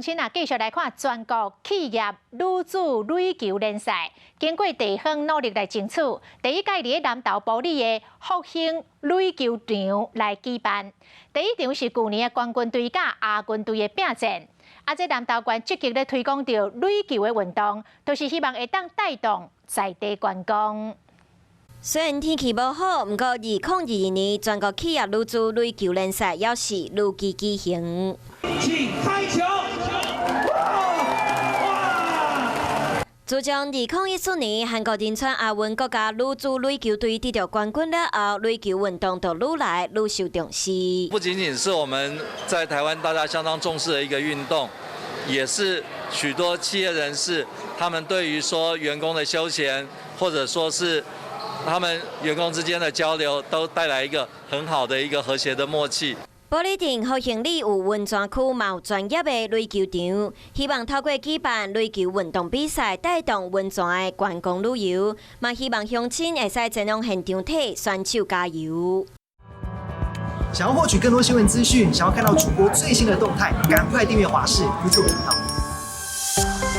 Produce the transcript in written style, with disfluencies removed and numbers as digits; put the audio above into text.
乡亲啊，继续来看全国企业女子垒球联赛。经过地方努力来争取，第一届伫南投埔里的复兴垒球场来举办。第一场是去年的冠军队甲亚军队的拼战。这南投县积极咧推广着垒球的运动，就是希望会当带动在地观光。虽然天气无好，不过2022年全国企业女子垒球联赛也是如期举行。请开球！自从2014年韩国仁川亚运国家女子垒球队得到冠军了后，垒球运动就愈来愈受重视。不仅仅是我们在台湾大家相当重视的一个运动，也是许多企业人士他们对于说员工的休闲，或者说是他们员工之间的交流，都带来一个很好的一个和谐的默契。埔里镇复兴里有温泉区，嘛有专业的垒球场，希望透过举办垒球运动比赛，带动温泉的观光旅游，嘛希望乡亲会使前往现场替选手加油。想要获取更多新闻资讯，想要看到主播最新的动态，赶快订阅华视 YouTube 频道。